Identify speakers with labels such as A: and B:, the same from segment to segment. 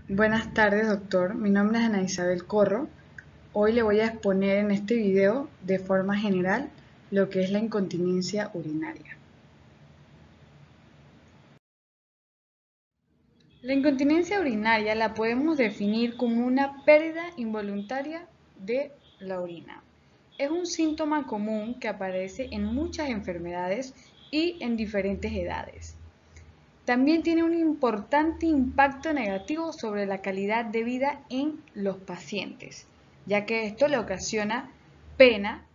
A: Buenas tardes, doctor. Mi nombre es Ana Isabel Corro. Hoy le voy a exponer en este video de forma general lo que es la incontinencia urinaria. La incontinencia urinaria la podemos definir como una pérdida involuntaria de la orina. Es un síntoma común que aparece en muchas enfermedades y en diferentes edades. También tiene un importante impacto negativo sobre la calidad de vida en los pacientes, ya que esto le ocasiona pena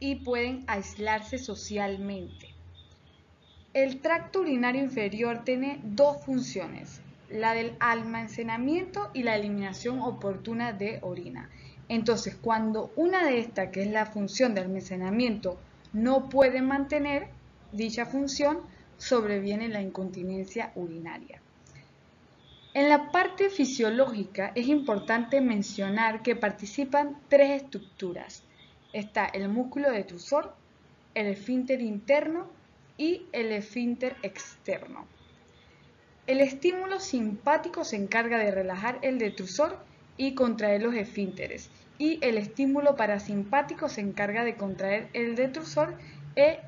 A: y pueden aislarse socialmente. El tracto urinario inferior tiene dos funciones, la del almacenamiento y la eliminación oportuna de orina. Entonces, cuando una de estas, que es la función de almacenamiento, no puede mantener dicha función, sobreviene la incontinencia urinaria. En la parte fisiológica es importante mencionar que participan tres estructuras. Está el músculo detrusor, el esfínter interno y el esfínter externo. El estímulo simpático se encarga de relajar el detrusor y contraer los esfínteres, y el estímulo parasimpático se encarga de contraer el detrusor e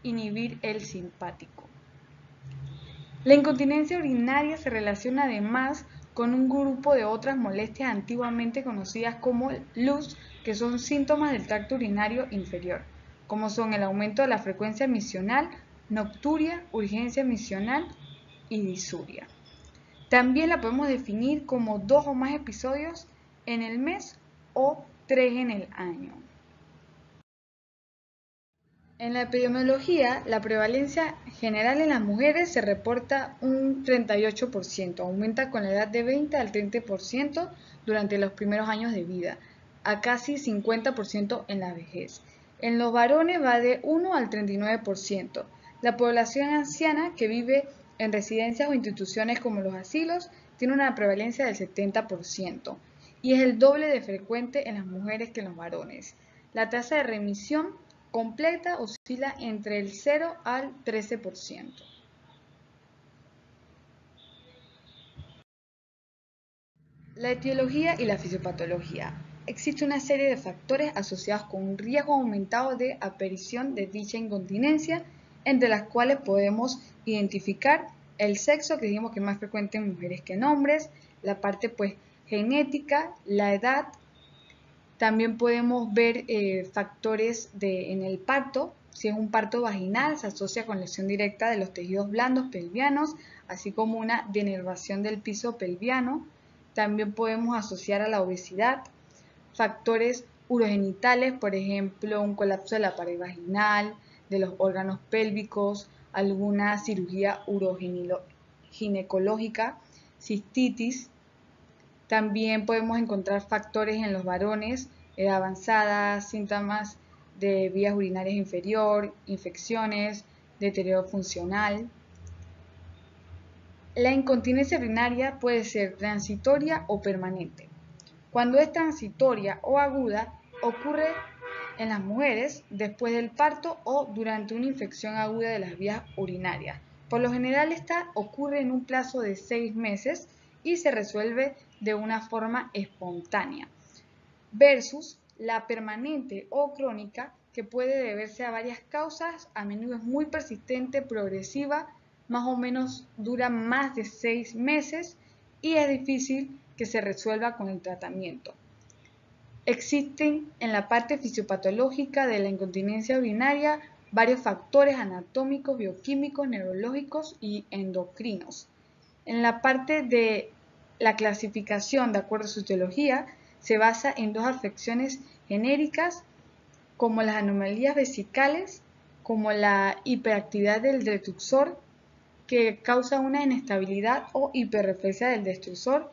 A: inhibir el simpático. La incontinencia urinaria se relaciona además con un grupo de otras molestias antiguamente conocidas como LUS, que son síntomas del tracto urinario inferior, como son el aumento de la frecuencia misional, nocturia, urgencia misional y disuria. También la podemos definir como 2 o más episodios en el mes o 3 en el año. En la epidemiología, la prevalencia general en las mujeres se reporta un 38%, aumenta con la edad de 20 al 30% durante los primeros años de vida, a casi 50% en la vejez. En los varones va de 1 al 39%. La población anciana que vive en residencias o instituciones como los asilos tiene una prevalencia del 70% y es el doble de frecuente en las mujeres que en los varones. La tasa de remisión completa oscila entre el 0 al 13%. La etiología y la fisiopatología. Existe una serie de factores asociados con un riesgo aumentado de aparición de dicha incontinencia, entre las cuales podemos identificar el sexo, que dijimos que es más frecuente en mujeres que en hombres, la parte genética, la edad. También podemos ver factores en el parto. Si es un parto vaginal, se asocia con lesión directa de los tejidos blandos pelvianos, así como una denervación del piso pelviano. También podemos asociar a la obesidad factores urogenitales, por ejemplo, un colapso de la pared vaginal, de los órganos pélvicos, alguna cirugía uroginecológica, cistitis. También podemos encontrar factores en los varones, edad avanzada, síntomas de vías urinarias inferior, infecciones, deterioro funcional. La incontinencia urinaria puede ser transitoria o permanente. Cuando es transitoria o aguda, ocurre en las mujeres después del parto o durante una infección aguda de las vías urinarias. Por lo general, esta ocurre en un plazo de 6 meses y se resuelve de una forma espontánea, versus la permanente o crónica, que puede deberse a varias causas, a menudo es muy persistente, progresiva, más o menos dura más de 6 meses y es difícil que se resuelva con el tratamiento. Existen en la parte fisiopatológica de la incontinencia urinaria varios factores anatómicos, bioquímicos, neurológicos y endocrinos. En la parte de la clasificación, de acuerdo a su etiología, se basa en dos afecciones genéricas, como las anomalías vesicales, como la hiperactividad del detrusor, que causa una inestabilidad o hiperreflexia del detrusor.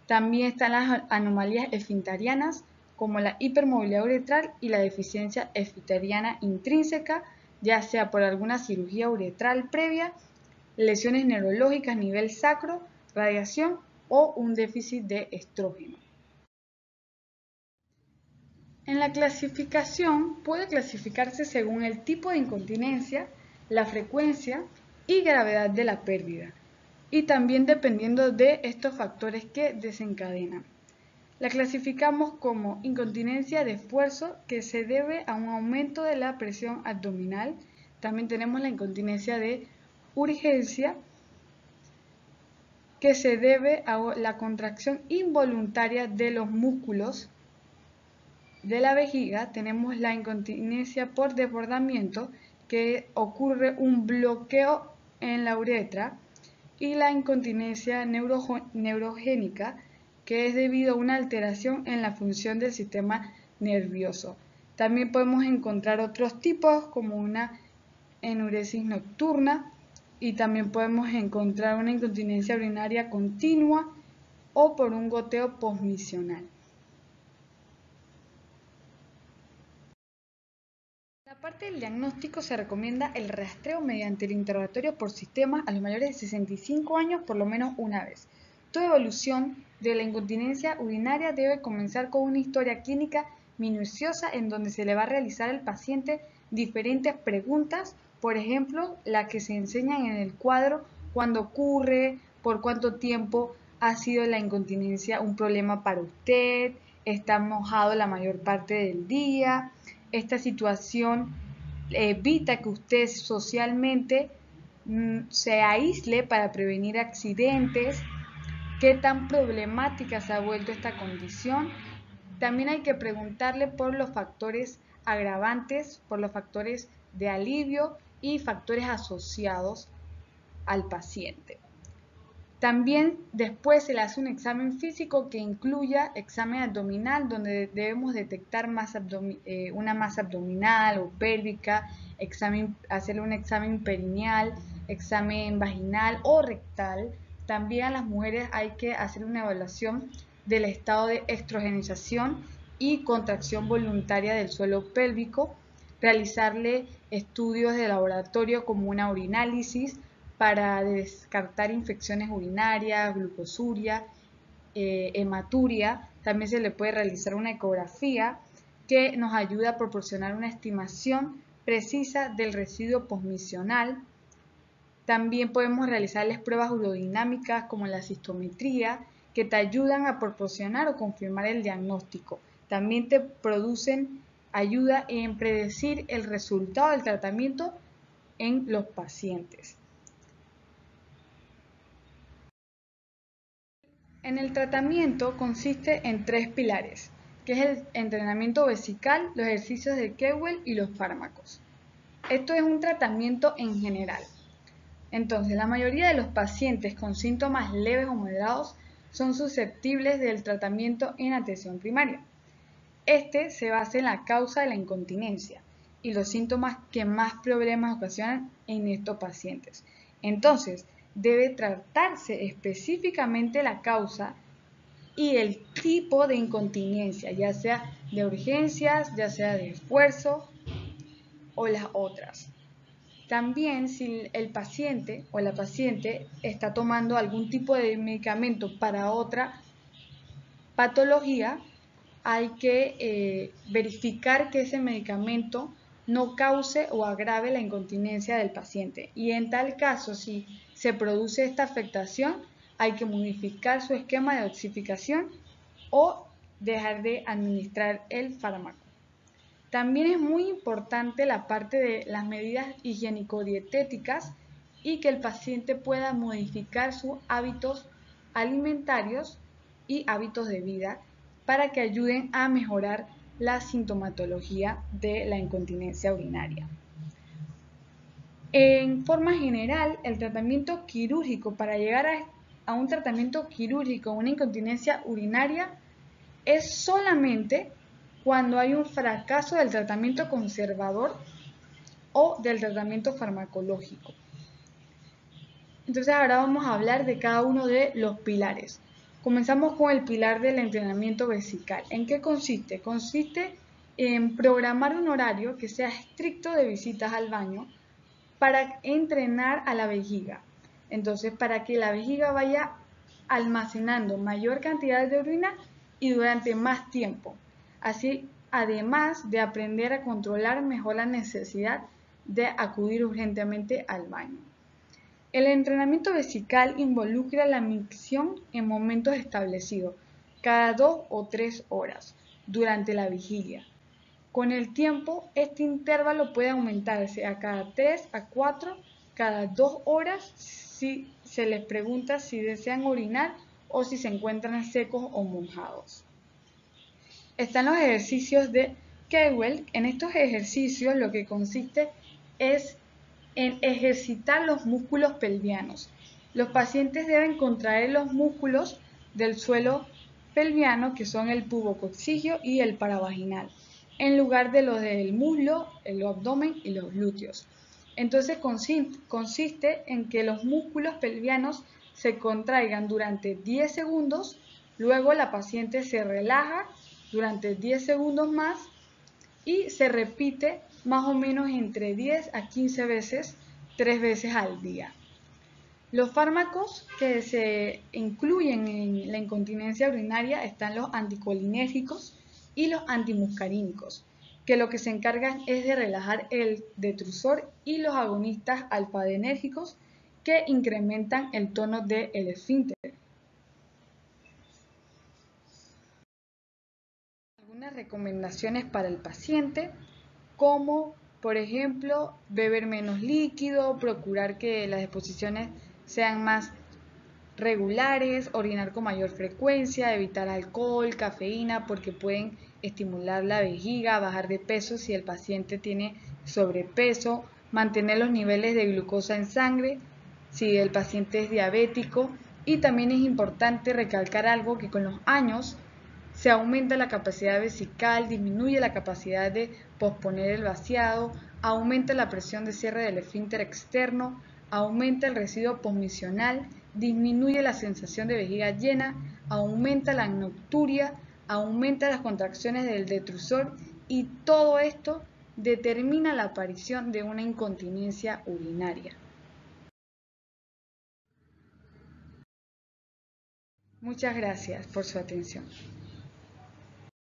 A: También están las anomalías esfinterianas, como la hipermovilidad uretral y la deficiencia esfinteriana intrínseca, ya sea por alguna cirugía uretral previa, lesiones neurológicas a nivel sacro, radiación o un déficit de estrógeno. En la clasificación puede clasificarse según el tipo de incontinencia, la frecuencia y gravedad de la pérdida. y también dependiendo de estos factores que desencadenan. La clasificamos como incontinencia de esfuerzo, que se debe a un aumento de la presión abdominal. También tenemos la incontinencia de urgencia, que se debe a la contracción involuntaria de los músculos de la vejiga. Tenemos la incontinencia por desbordamiento, que ocurre un bloqueo en la uretra, y la incontinencia neurogénica, que es debido a una alteración en la función del sistema nervioso. También podemos encontrar otros tipos como una enuresis nocturna, y también podemos encontrar una incontinencia urinaria continua o por un goteo posmisional. En la parte del diagnóstico se recomienda el rastreo mediante el interrogatorio por sistema a los mayores de 65 años por lo menos una vez. Toda evolución de la incontinencia urinaria debe comenzar con una historia clínica minuciosa en donde se le va a realizar al paciente diferentes preguntas, por ejemplo, la que se enseñan en el cuadro: cuándo ocurre, por cuánto tiempo ha sido la incontinencia un problema para usted, está mojado la mayor parte del día, esta situación evita que usted socialmente se aísle para prevenir accidentes, qué tan problemática se ha vuelto esta condición. También hay que preguntarle por los factores agravantes, por los factores de alivio y factores asociados al paciente. También después se le hace un examen físico que incluya examen abdominal, donde debemos detectar una masa abdominal o pélvica, hacerle un examen perineal, examen vaginal o rectal. También a las mujeres hay que hacer una evaluación del estado de estrogenización y contracción voluntaria del suelo pélvico, realizarle estudios de laboratorio como una urinálisis para descartar infecciones urinarias, glucosuria, hematuria. También se le puede realizar una ecografía que nos ayuda a proporcionar una estimación precisa del residuo posmisional. También podemos realizarles pruebas urodinámicas como la cistometría, que te ayudan a proporcionar o confirmar el diagnóstico. También te producen ayuda en predecir el resultado del tratamiento en los pacientes. En el tratamiento consiste en 3 pilares, que es el entrenamiento vesical, los ejercicios de Kegel y los fármacos. Esto es un tratamiento en general. Entonces, la mayoría de los pacientes con síntomas leves o moderados son susceptibles del tratamiento en atención primaria. Este se basa en la causa de la incontinencia y los síntomas que más problemas ocasionan en estos pacientes. Entonces, debe tratarse específicamente la causa y el tipo de incontinencia, ya sea de urgencias, ya sea de esfuerzo o las otras. También, si el paciente o la paciente está tomando algún tipo de medicamento para otra patología, hay que verificar que ese medicamento no cause o agrave la incontinencia del paciente. Y en tal caso, si se produce esta afectación, hay que modificar su esquema de dosificación o dejar de administrar el fármaco. También es muy importante la parte de las medidas higiénico-dietéticas y que el paciente pueda modificar sus hábitos alimentarios y hábitos de vida para que ayuden a mejorar la sintomatología de la incontinencia urinaria. En forma general, el tratamiento quirúrgico, para llegar a un tratamiento quirúrgico, una incontinencia urinaria, es solamente cuando hay un fracaso del tratamiento conservador o del tratamiento farmacológico. Entonces ahora vamos a hablar de cada uno de los pilares. Comenzamos con el pilar del entrenamiento vesical. ¿En qué consiste? Consiste en programar un horario que sea estricto de visitas al baño para entrenar a la vejiga. Entonces, para que la vejiga vaya almacenando mayor cantidad de orina y durante más tiempo. Así, además de aprender a controlar mejor la necesidad de acudir urgentemente al baño. El entrenamiento vesical involucra la micción en momentos establecidos, cada 2 o 3 horas, durante la vigilia. Con el tiempo, este intervalo puede aumentarse a cada 3 a 4, cada 2 horas si se les pregunta si desean orinar o si se encuentran secos o mojados. Están los ejercicios de Kegel. En estos ejercicios lo que consiste es en ejercitar los músculos pelvianos. Los pacientes deben contraer los músculos del suelo pelviano, que son el pubococcygeal y el paravaginal, en lugar de los del muslo, el abdomen y los glúteos. Entonces consiste en que los músculos pelvianos se contraigan durante 10 segundos, luego la paciente se relaja durante 10 segundos más y se repite más o menos entre 10 a 15 veces, 3 veces al día. Los fármacos que se incluyen en la incontinencia urinaria están los anticolinérgicos y los antimuscarínicos, que lo que se encargan es de relajar el detrusor, y los agonistas alfa-adrenérgicos, que incrementan el tono del esfínter. Algunas recomendaciones para el paciente, como por ejemplo beber menos líquido, procurar que las exposiciones sean más regulares, orinar con mayor frecuencia, evitar alcohol, cafeína, porque pueden estimular la vejiga, bajar de peso si el paciente tiene sobrepeso, mantener los niveles de glucosa en sangre si el paciente es diabético. Y también es importante recalcar algo, que con los años se aumenta la capacidad vesical, disminuye la capacidad de posponer el vaciado, aumenta la presión de cierre del esfínter externo, aumenta el residuo posmisional, disminuye la sensación de vejiga llena, aumenta la nocturia, aumenta las contracciones del detrusor, y todo esto determina la aparición de una incontinencia urinaria. Muchas gracias por su atención.